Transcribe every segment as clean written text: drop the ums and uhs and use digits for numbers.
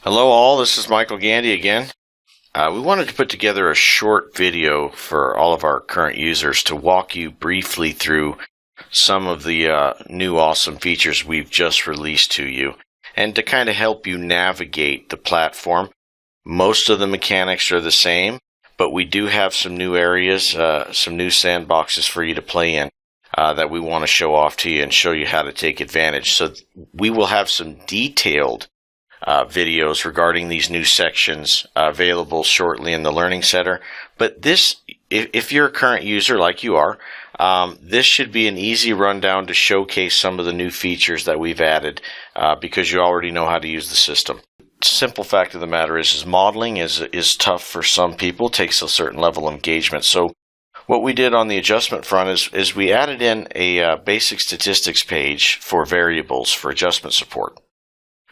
Hello all, this is Michael Gandy again. We wanted to put together a short video for all of our current users to walk you briefly through some of the new awesome features we've just released to you and to kind of help you navigate the platform. Most of the mechanics are the same, but we do have some new areas, some new sandboxes for you to play in that we want to show off to you and show you how to take advantage. So we will have some detailed videos regarding these new sections available shortly in the Learning Center. But this, if you're a current user like you are, this should be an easy rundown to showcase some of the new features that we've added because you already know how to use the system. Simple fact of the matter is modeling is tough for some people, takes a certain level of engagement. So what we did on the adjustment front is we added in a basic statistics page for variables for adjustment support,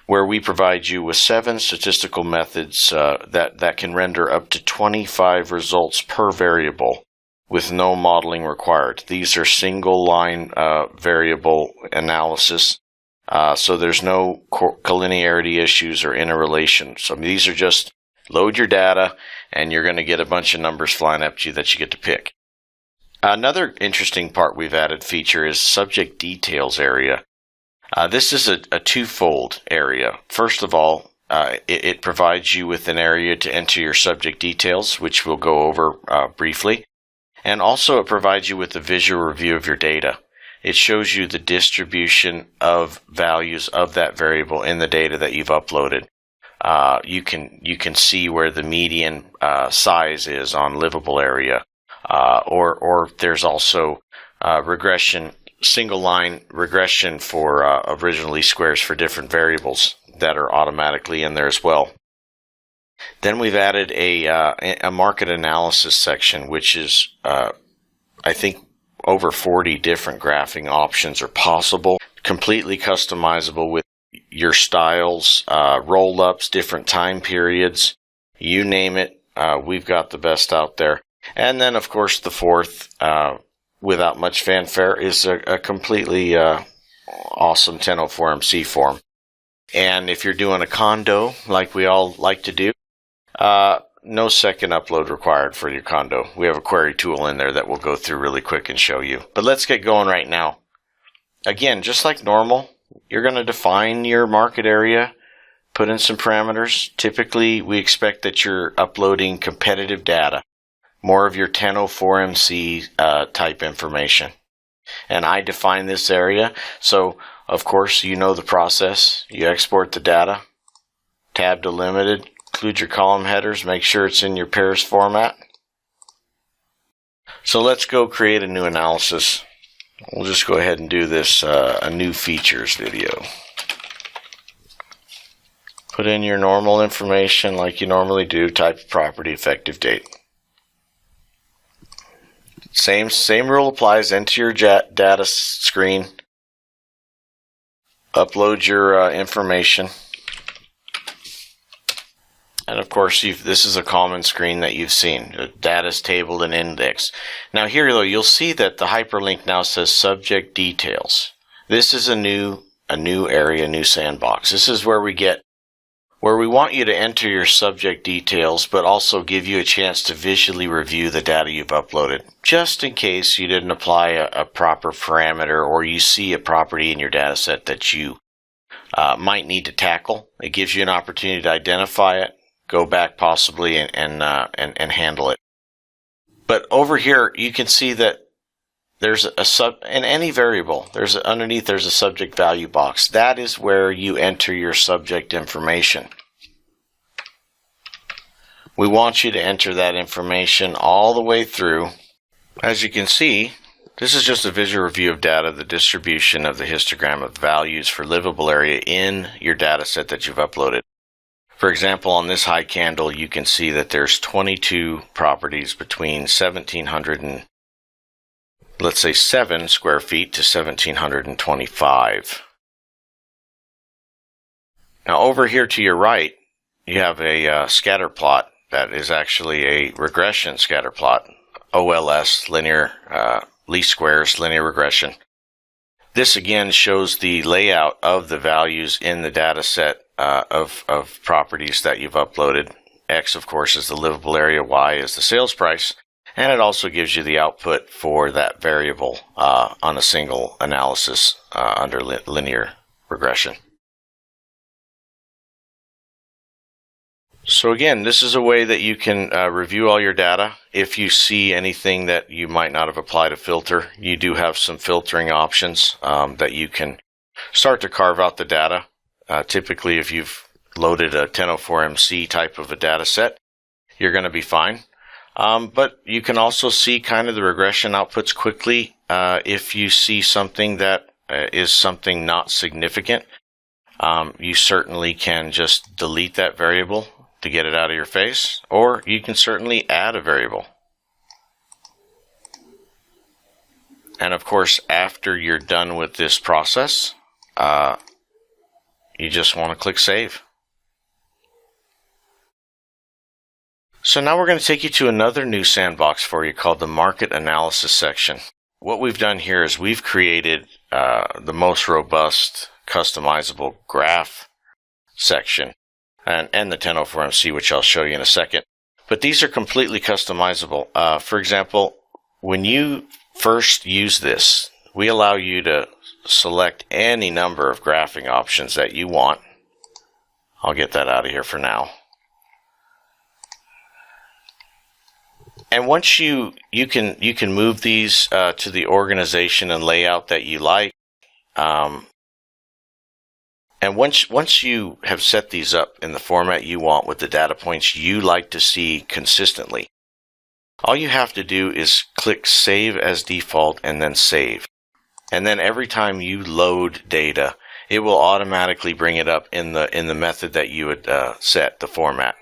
where we provide you with 7 statistical methods that can render up to 25 results per variable with no modeling required. These are single line variable analysis, so there's no collinearity issues or interrelation. So these are just load your data and you're going to get a bunch of numbers flying up to you that you get to pick. Another interesting part we've added feature is subject details area. This is a twofold area. First of all, it provides you with an area to enter your subject details, which we'll go over briefly. And also it provides you with a visual review of your data. It shows you the distribution of values of that variable in the data that you've uploaded. You can see where the median size is on livable area, or there's also regression. Single line regression for original least squares for different variables that are automatically in there as well. Then we've added a market analysis section, which is I think over 40 different graphing options are possible, completely customizable with your styles, roll-ups, different time periods, you name it. We've got the best out there. And then of course the fourth, without much fanfare, is a completely awesome 1004MC form. And if you're doing a condo, like we all like to do, no second upload required for your condo. We have a query tool in there that we'll go through really quick and show you. But let's get going right now. Again, just like normal, you're going to define your market area, put in some parameters. Typically, we expect that you're uploading competitive data, more of your 1004MC type information. And I define this area. So, of course, you know the process. You export the data, tab delimited, include your column headers, make sure it's in your pairs format. So let's go create a new analysis. We'll just go ahead and do this, a new features video. Put in your normal information like you normally do, type of property, effective date. Same rule applies. Enter your data screen. Upload your information. And of course, this is a common screen that you've seen. The data's tabled and indexed. Now here though, you'll see that the hyperlink now says subject details. This is a new area, new sandbox. This is where we want you to enter your subject details, but also give you a chance to visually review the data you've uploaded, just in case you didn't apply a proper parameter or you see a property in your data set that you might need to tackle. It gives you an opportunity to identify it, go back possibly and handle it. But over here, you can see that there's in any variable, underneath there's a subject value box. That is where you enter your subject information. We want you to enter that information all the way through. As you can see, this is just a visual review of data, the distribution of the histogram of values for livable area in your data set that you've uploaded. For example, on this high candle, you can see that there's 22 properties between 1,700 and, let's say, 7 square feet to 1,725. Now over here to your right, you have a scatter plot that is actually a regression scatter plot, OLS, linear least squares, linear regression. This again shows the layout of the values in the data set of properties that you've uploaded. X, of course, is the livable area. Y is the sales price. And it also gives you the output for that variable on a single analysis under linear regression. So again, this is a way that you can review all your data. If you see anything that you might not have applied a filter, you do have some filtering options that you can start to carve out the data. Typically, if you've loaded a 1004MC type of a data set, you're going to be fine. But you can also see kind of the regression outputs quickly if you see something that is something not significant. You certainly can just delete that variable to get it out of your face, or you can certainly add a variable. And of course, after you're done with this process, you just want to click Save. So now we're going to take you to another new sandbox for you called the Market Analysis section. What we've done here is we've created the most robust customizable graph section and the 1004MC, which I'll show you in a second. But these are completely customizable. For example, when you first use this, we allow you to select any number of graphing options that you want. I'll get that out of here for now. And once you can move these to the organization and layout that you like. And once you have set these up in the format you want with the data points you like to see consistently, all you have to do is click Save as Default and then Save. And then every time you load data, it will automatically bring it up in the method that you would set the format.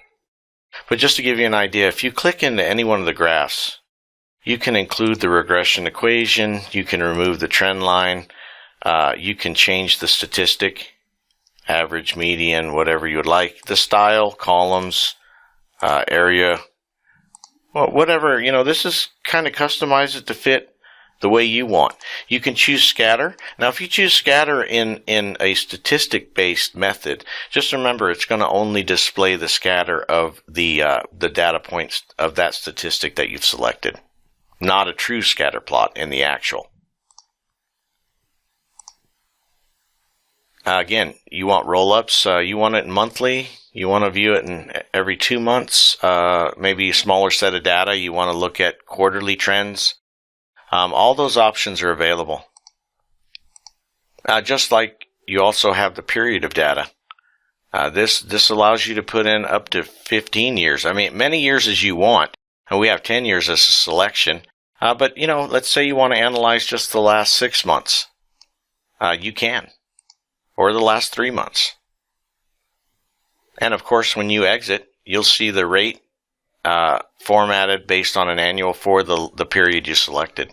But just to give you an idea, if you click into any one of the graphs, you can include the regression equation, you can remove the trend line, you can change the statistic, average, median, whatever you would like, the style, columns, area, well, whatever, this is kind of customize it to fit the way you want. You can choose scatter. Now, if you choose scatter in a statistic-based method, just remember it's going to only display the scatter of the data points of that statistic that you've selected, not a true scatter plot in the actual. Again, you want roll-ups. You want it monthly. You want to view it in every 2 months. Maybe a smaller set of data. You want to look at quarterly trends. All those options are available. Just like you also have the period of data. This allows you to put in up to 15 years. I mean, many years as you want. And we have 10 years as a selection. But, let's say you want to analyze just the last 6 months. You can. Or the last 3 months. And, of course, when you exit, you'll see the rate formatted based on an annual for the period you selected.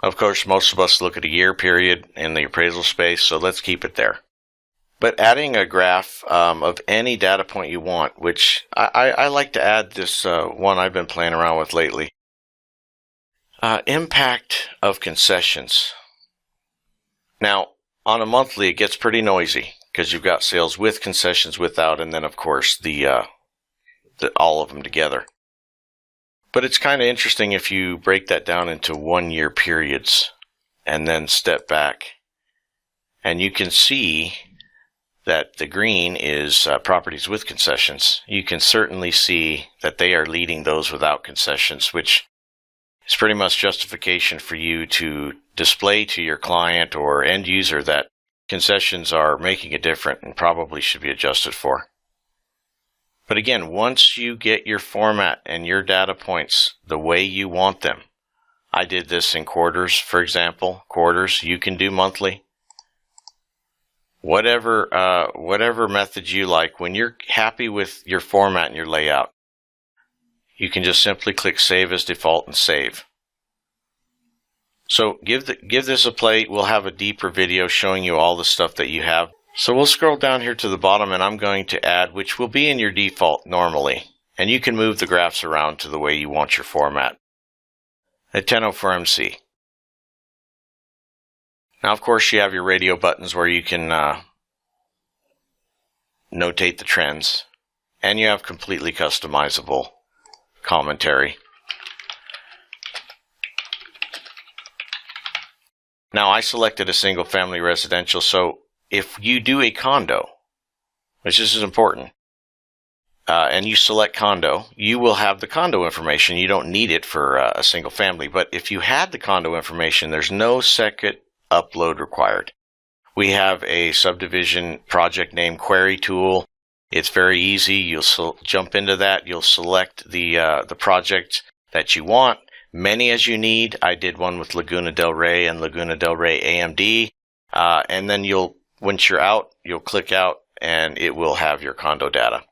Of course, most of us look at a year period in the appraisal space, so let's keep it there. But adding a graph of any data point you want, which I like to add this one I've been playing around with lately. Impact of concessions. Now, on a monthly, it gets pretty noisy because you've got sales with concessions, without, and then, of course, all of them together. But it's kind of interesting if you break that down into 1 year periods and then step back. And you can see that the green is properties with concessions. You can certainly see that they are leading those without concessions, which is pretty much justification for you to display to your client or end user that concessions are making a difference and probably should be adjusted for. But again, once you get your format and your data points the way you want them, I did this in quarters, for example. Quarters, you can do monthly. Whatever method you like, when you're happy with your format and your layout, you can just simply click Save as Default and save. So give this a play. We'll have a deeper video showing you all the stuff that you have. So we'll scroll down here to the bottom, and I'm going to add, which will be in your default normally, and you can move the graphs around to the way you want your format. A 1004MC. Now, of course, you have your radio buttons where you can notate the trends, and you have completely customizable commentary. Now, I selected a single family residential, so if you do a condo, which this is important, and you select condo, you will have the condo information. You don't need it for a single family. But if you had the condo information, there's no second upload required. We have a subdivision project name query tool. It's very easy. You'll jump into that. You'll select the project that you want, many as you need. I did one with Laguna Del Rey and Laguna Del Rey AMD. And then once you're out, you'll click out and it will have your condo data.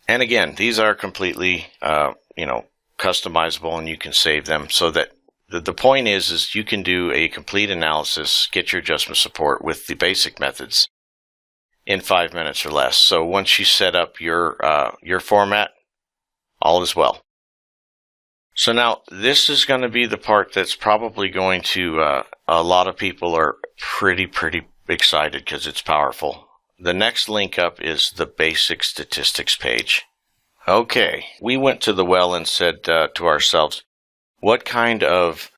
And again, these are completely, customizable, and you can save them so that the point is you can do a complete analysis, get your adjustment support with the basic methods in 5 minutes or less. So once you set up your format, all is well. So now this is going to be the part that's probably going to, a lot of people are pretty excited because it's powerful. The next link up is the basic statistics page. Okay, we went to the well and said to ourselves, what kind of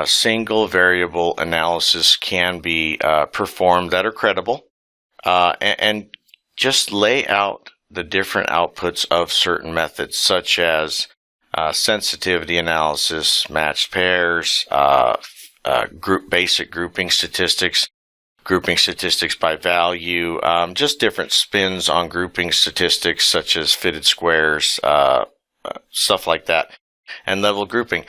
single variable analysis can be performed that are credible, and just lay out the different outputs of certain methods, such as sensitivity analysis, matched pairs, basic grouping statistics by value, just different spins on grouping statistics such as fitted squares, stuff like that, and level grouping.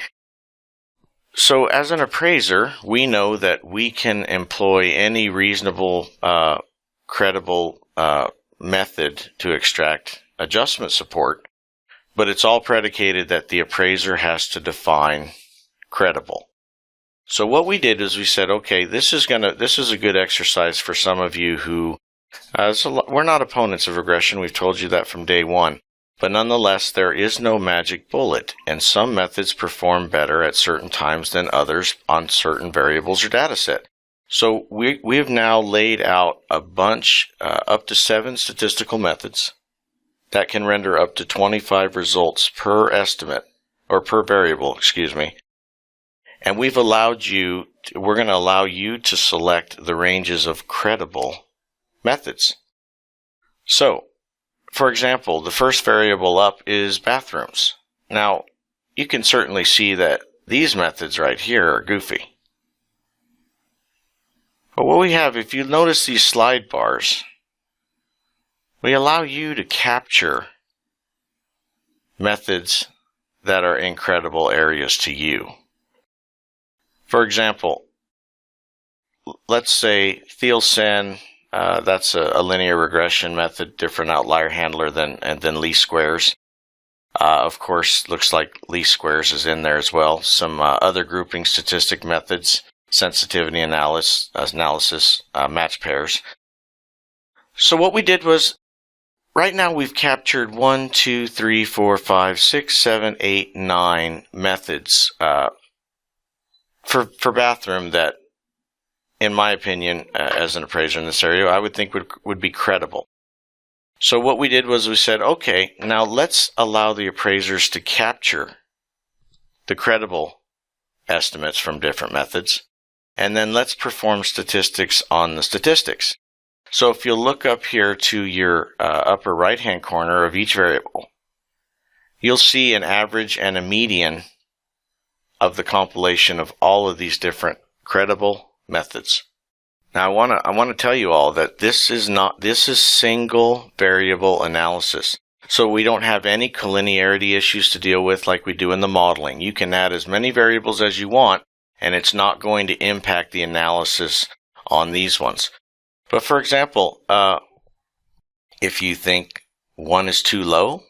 So as an appraiser, we know that we can employ any reasonable, credible method to extract adjustment support, but it's all predicated that the appraiser has to define credible. So what we did is we said, okay, this is a good exercise for some of you who, we're not opponents of regression. We've told you that from day one. But nonetheless, there is no magic bullet, and some methods perform better at certain times than others on certain variables or data set. So we have now laid out a bunch, up to 7 statistical methods that can render up to 25 results per estimate, or per variable, excuse me. And we're going to allow you to select the ranges of credible methods. So, for example, the first variable up is bathrooms. Now, you can certainly see that these methods right here are goofy. But what we have, if you notice these slide bars, we allow you to capture methods that are in credible areas to you. For example, let's say Thielsen, that's a linear regression method, different outlier handler than least squares. Of course, looks like least squares is in there as well. Some other grouping statistic methods, sensitivity analysis, matched pairs. So what we did was, right now we've captured 1, 2, 3, 4, 5, 6, 7, 8, 9 methods for bathroom that, in my opinion, as an appraiser in this area, I would think would be credible. So what we did was we said, okay, now let's allow the appraisers to capture the credible estimates from different methods, and then let's perform statistics on the statistics. So if you look up here to your upper right-hand corner of each variable, you'll see an average and a median of the compilation of all of these different credible methods. Now I want to tell you all that this is single variable analysis. So we don't have any collinearity issues to deal with like we do in the modeling. You can add as many variables as you want, and it's not going to impact the analysis on these ones. But for example, if you think 1 is too low,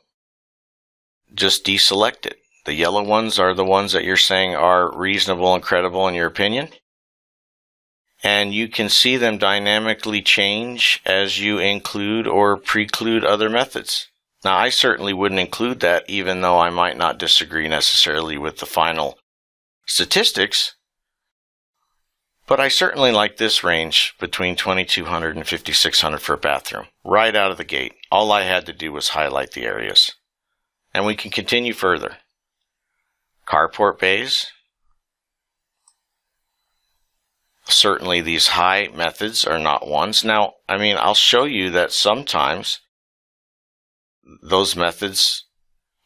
just deselect it. The yellow ones are the ones that you're saying are reasonable and credible in your opinion. And you can see them dynamically change as you include or preclude other methods. Now, I certainly wouldn't include that, even though I might not disagree necessarily with the final statistics. But I certainly like this range between 2200 and 5600 for a bathroom. Right out of the gate, all I had to do was highlight the areas. And we can continue further. Carport bays. Certainly these high methods are not ones. Now, I'll show you that sometimes those methods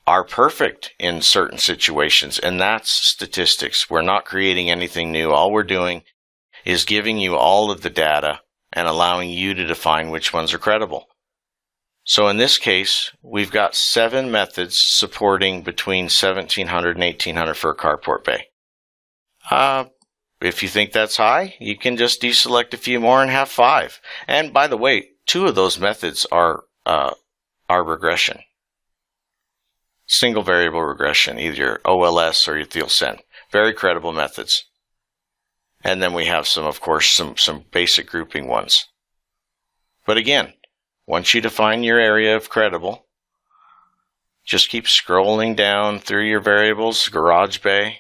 are perfect in certain situations, and that's statistics. We're not creating anything new. All we're doing is giving you all of the data and allowing you to define which ones are credible. So in this case, we've got 7 methods supporting between 1700 and 1800 for a carport bay. If you think that's high, you can just deselect a few more and have 5. And by the way, 2 of those methods are regression. Single variable regression, either your OLS or your thiel-sen. Very credible methods. And then we have some, of course, some basic grouping ones. But again, once you define your area of credible, just keep scrolling down through your variables. Garage bay.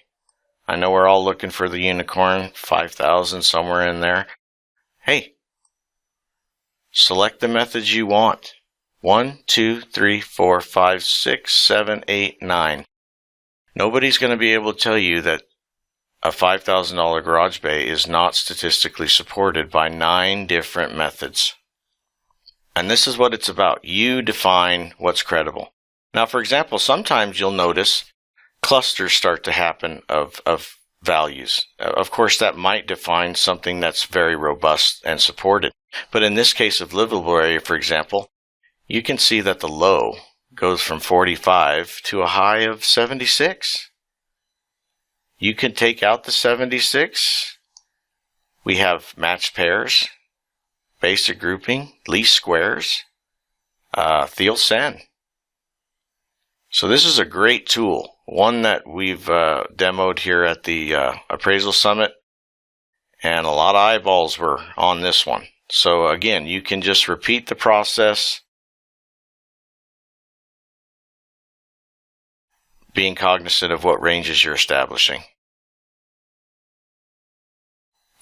I know we're all looking for the unicorn, 5,000 somewhere in there. Hey, select the methods you want. 1, 2, 3, 4, 5, 6, 7, 8, 9. Nobody's going to be able to tell you that a $5,000 garage bay is not statistically supported by 9 different methods. And this is what it's about. You define what's credible. Now, for example, sometimes you'll notice clusters start to happen of values. Of course, that might define something that's very robust and supported. But in this case of livable area, for example, you can see that the low goes from 45 to a high of 76. You can take out the 76. We have matched pairs, basic grouping, least squares, thiel-sen. So this is a great tool, one that we've demoed here at the Appraisal Summit, and a lot of eyeballs were on this one. So again, you can just repeat the process, being cognizant of what ranges you're establishing.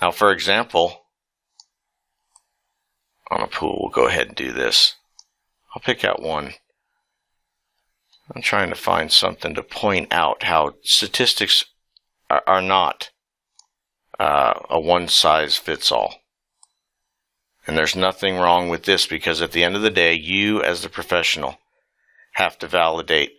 Now, for example, on a pool, we'll go ahead and do this. I'll pick out one. I'm trying to find something to point out how statistics are not a one-size-fits-all. And there's nothing wrong with this, because at the end of the day, you as the professional have to validate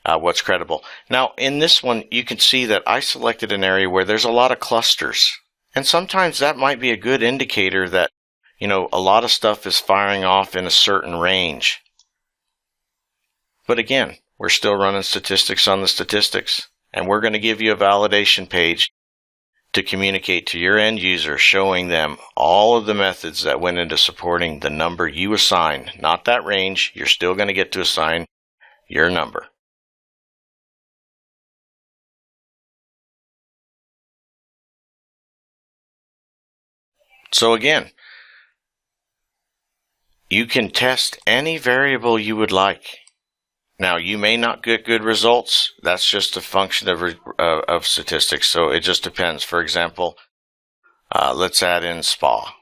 what's credible. Now, in this one, you can see that I selected an area where there's a lot of clusters. And sometimes that might be a good indicator that, a lot of stuff is firing off in a certain range. But again, we're still running statistics on the statistics. And we're going to give you a validation page to communicate to your end user, showing them all of the methods that went into supporting the number you assign. Not that range. You're still going to get to assign your number. So again, you can test any variable you would like. Now, you may not get good results. That's just a function of statistics, so it just depends. For example, let's add in spa.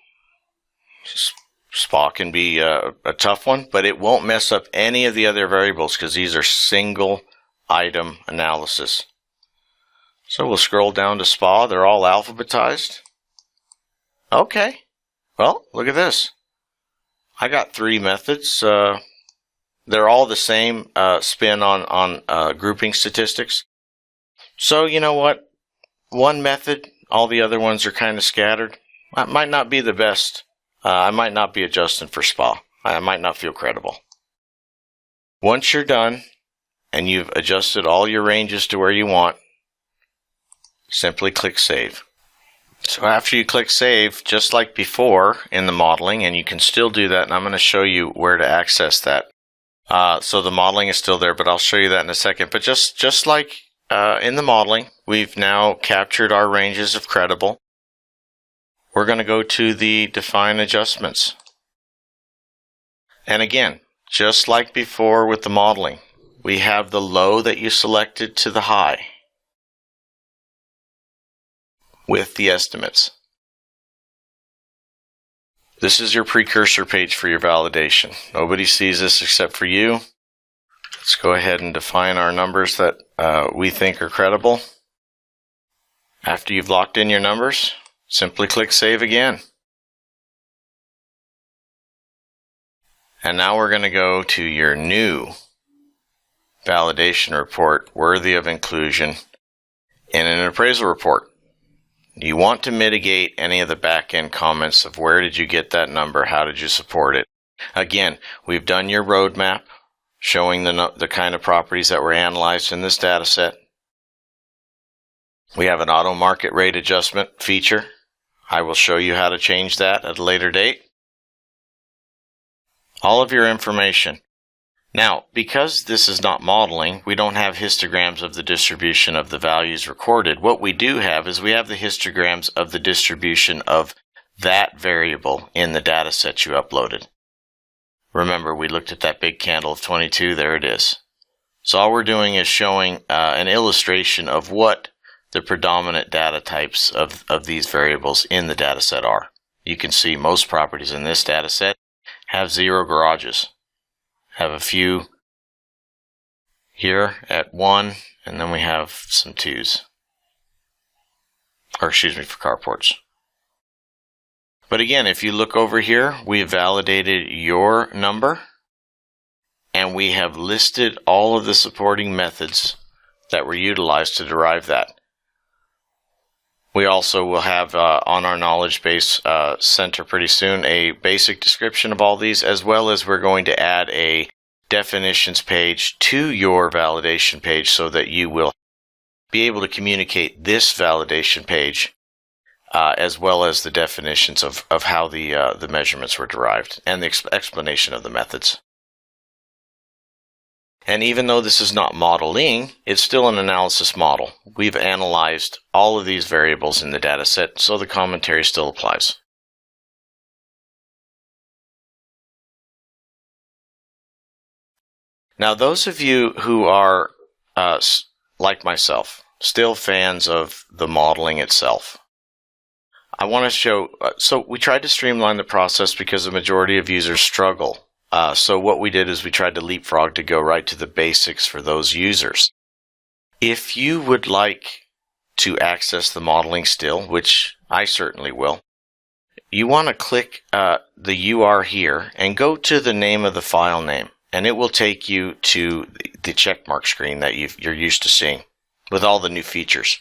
Spa can be a tough one, but it won't mess up any of the other variables because these are single item analysis. So we'll scroll down to spa. They're all alphabetized. Okay, well, look at this. I got 3 methods. They're all the same spin on grouping statistics. So you know what? One method, all the other ones are kind of scattered. That might not be the best. I might not be adjusting for spa. I might not feel credible. Once you're done and you've adjusted all your ranges to where you want, simply click Save. So after you click Save, just like before in the modeling, and you can still do that, and I'm going to show you where to access that. So the modeling is still there, but I'll show you that in a second. But just like in the modeling, we've now captured our ranges of credible. We're going to go to the Define Adjustments. And again, just like before with the modeling, we have the low that you selected to the high with the estimates. This is your precursor page for your validation. Nobody sees this except for you. Let's go ahead and define our numbers that we think are credible. After you've locked in your numbers, simply click Save again. And now we're going to go to your new validation report worthy of inclusion in an appraisal report. You want to mitigate any of the back-end comments of where did you get that number, how did you support it. Again, we've done your roadmap showing the kind of properties that were analyzed in this data set. We have an auto market rate adjustment feature. I will show you how to change that at a later date. All of your information. Now, because this is not modeling, we don't have histograms of the distribution of the values recorded. What we do have is we have the histograms of the distribution of that variable in the data set you uploaded. Remember, we looked at that big candle of 22. There it is. So all we're doing is showing an illustration of what the predominant data types of these variables in the data set are. You can see most properties in this data set have 0 garages. Have a few here at 1, and then we have some 2s. Or excuse me, for carports. But again, if you look over here, we have validated your number, and we have listed all of the supporting methods that were utilized to derive that. We also will have on our knowledge base center pretty soon a basic description of all these, as well as we're going to add a definitions page to your validation page so that you will be able to communicate this validation page as well as the definitions of how the measurements were derived and the explanation of the methods. And even though this is not modeling, it's still an analysis model. We've analyzed all of these variables in the data set, so the commentary still applies. Now, those of you who are, like myself, still fans of the modeling itself, I want to show, so we tried to streamline the process because the majority of users struggle. So what we did is we tried to leapfrog to go right to the basics for those users. If you would like to access the modeling still, which I certainly will, you want to click the UR here and go to the name of the file name, and it will take you to the checkmark screen that you're used to seeing with all the new features.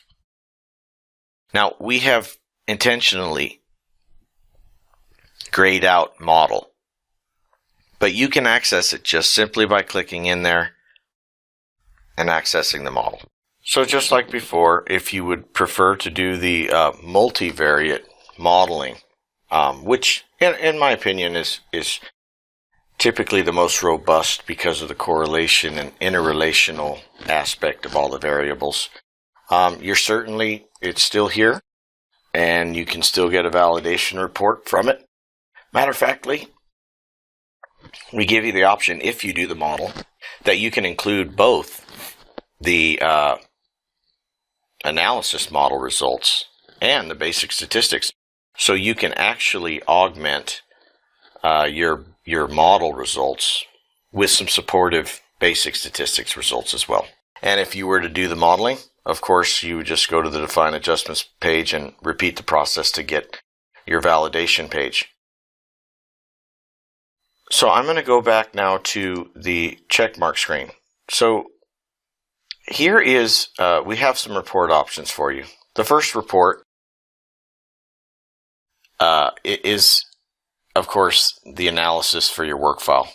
Now, we have intentionally grayed out model. But you can access it just simply by clicking in there and accessing the model. So just like before, if you would prefer to do the multivariate modeling, which in my opinion is typically the most robust because of the correlation and interrelational aspect of all the variables, it's still here, and you can still get a validation report from it. Matter of factly, we give you the option, if you do the model, that you can include both the analysis model results and the basic statistics. So you can actually augment your model results with some supportive basic statistics results as well. And if you were to do the modeling, of course, you would just go to the Define Adjustments page and repeat the process to get your validation page. So I'm going to go back now to the checkmark screen. So here is, we have some report options for you. The first report is, of course, the analysis for your work file.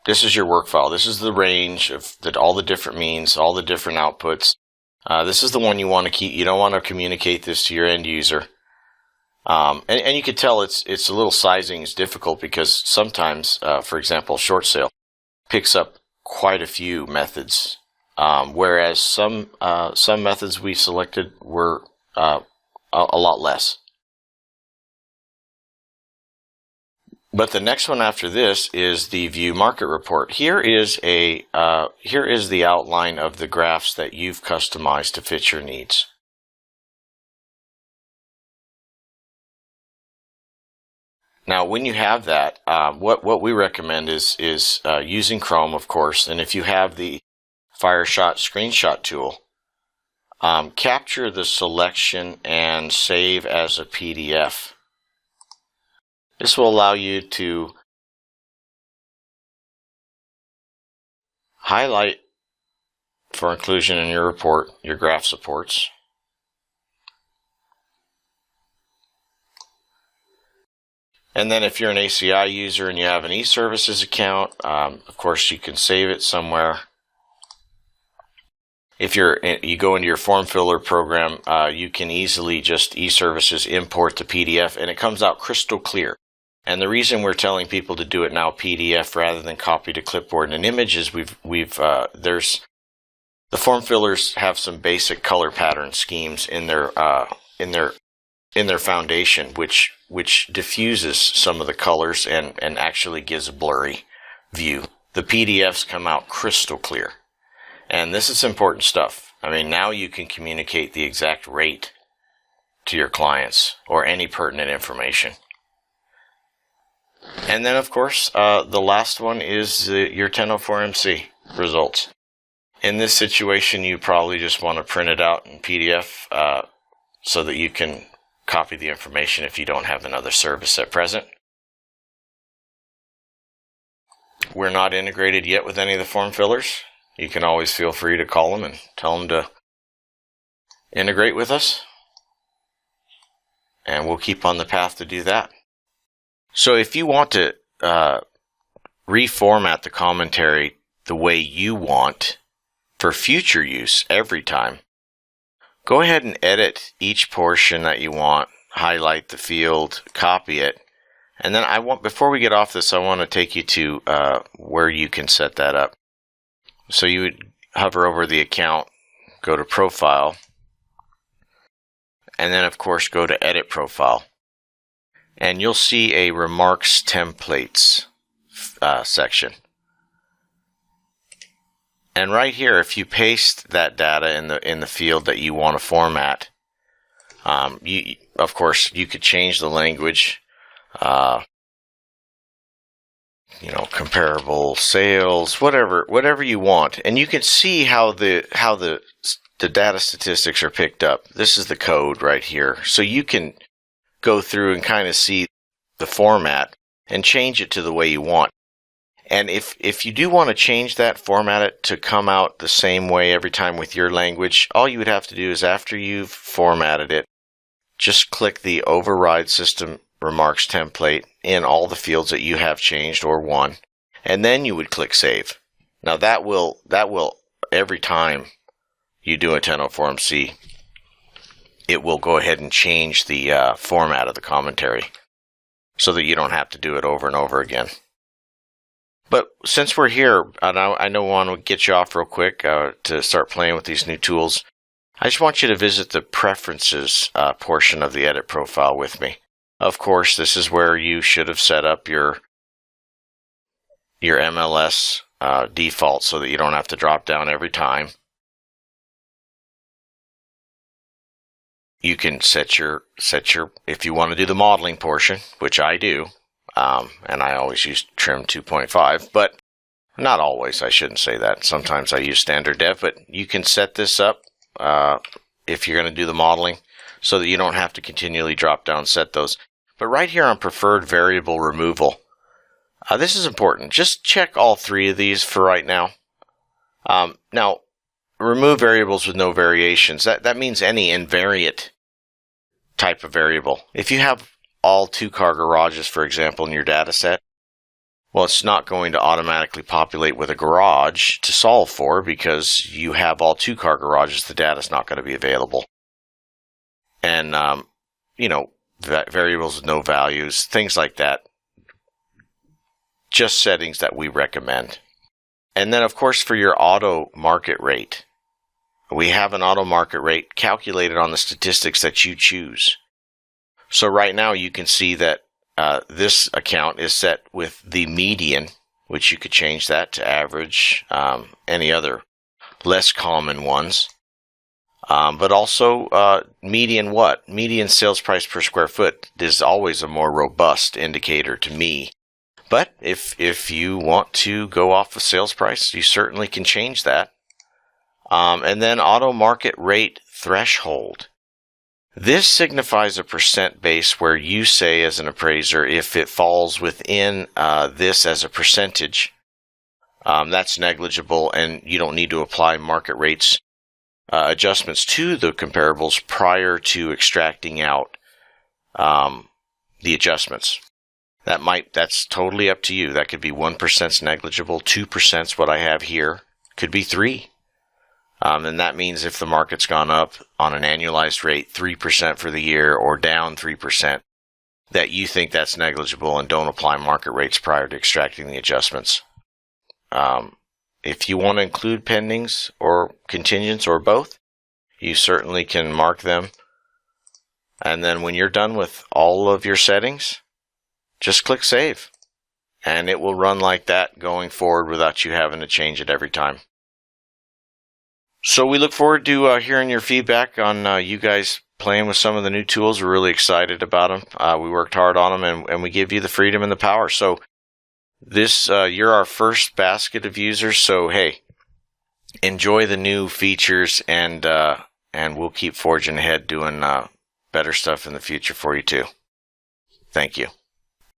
This is your work file. This is the range of all the different means, all the different outputs. This is the one you want to keep. You don't want to communicate this to your end user. And you can tell it's a little sizing is difficult because sometimes, for example, short sale picks up quite a few methods, whereas some methods we selected were a lot less. But the next one after this is the View Market Report. Here is the outline of the graphs that you've customized to fit your needs. Now, when you have that, what we recommend is using Chrome, of course, and if you have the FireShot screenshot tool, capture the selection and save as a PDF. This will allow you to highlight for inclusion in your report, your graph supports. And then if you're an ACI user and you have an eServices account, of course you can save it somewhere. If you go into your form filler program, you can easily just eServices import the PDF, and it comes out crystal clear. And the reason we're telling people to do it now PDF rather than copy to clipboard and an image is the form fillers have some basic color pattern schemes in their foundation, which diffuses some of the colors and actually gives a blurry view. The PDFs come out crystal clear. And this is important stuff. I mean, now you can communicate the exact rate to your clients or any pertinent information. And then, of course, the last one is your 1004MC results. In this situation, you probably just want to print it out in PDF so that you can copy the information if you don't have another service at present. We're not integrated yet with any of the form fillers. You can always feel free to call them and tell them to integrate with us. And we'll keep on the path to do that. So if you want to reformat the commentary the way you want for future use every time, go ahead and edit each portion that you want, highlight the field, copy it, and then before we get off this, I want to take you to where you can set that up. So you would hover over the account, go to Profile, and then of course go to Edit Profile. And you'll see a Remarks Templates section. And right here, if you paste that data in the field that you want to format, of course you could change the language. Comparable sales, whatever you want, and you can see how the data statistics are picked up. This is the code right here, so you can go through and kind of see the format and change it to the way you want. And if you do want to change that, format it to come out the same way every time with your language, all you would have to do is after you've formatted it, just click the Override System Remarks Template in all the fields that you have changed or one, and then you would click Save. Now that will every time you do a 1004MC, it will go ahead and change the format of the commentary so that you don't have to do it over and over again. But since we're here, and I know I want to get you off real quick to start playing with these new tools, I just want you to visit the Preferences portion of the Edit Profile with me. Of course, this is where you should have set up your MLS default so that you don't have to drop down every time. You can set your if you want to do the modeling portion, which I do, and I always use trim 2.5, but not always. I shouldn't say that. Sometimes I use standard dev, but you can set this up if you're going to do the modeling so that you don't have to continually drop down set those. But right here on preferred variable removal, this is important. Just check all three of these for right now. Now, remove variables with no variations. That means any invariant type of variable. If you have all 2-car garages, for example, in your data set, well, it's not going to automatically populate with a garage to solve for because you have all 2-car garages. The data is not going to be available. And, variables with no values, things like that. Just settings that we recommend. And then, of course, for your auto market rate, we have an auto market rate calculated on the statistics that you choose. So right now you can see that this account is set with the median, which you could change that to average, any other less common ones. But also median what? Median sales price per square foot is always a more robust indicator to me. But if you want to go off of sales price, you certainly can change that. And then auto market rate threshold. This signifies a percent base where you say as an appraiser, if it falls within this as a percentage, that's negligible and you don't need to apply market rates adjustments to the comparables prior to extracting out the adjustments. That's totally up to you. That could be 1% negligible, 2% what I have here, could be 3%. And that means if the market's gone up on an annualized rate 3% for the year or down 3%, that you think that's negligible and don't apply market rates prior to extracting the adjustments. If you want to include pendings or contingents or both, you certainly can mark them. And then when you're done with all of your settings, just click Save. And it will run like that going forward without you having to change it every time. So we look forward to hearing your feedback on you guys playing with some of the new tools. We're really excited about them. We worked hard on them, and we give you the freedom and the power. So this you're our first basket of users. So hey, enjoy the new features, and we'll keep forging ahead doing better stuff in the future for you too. Thank you.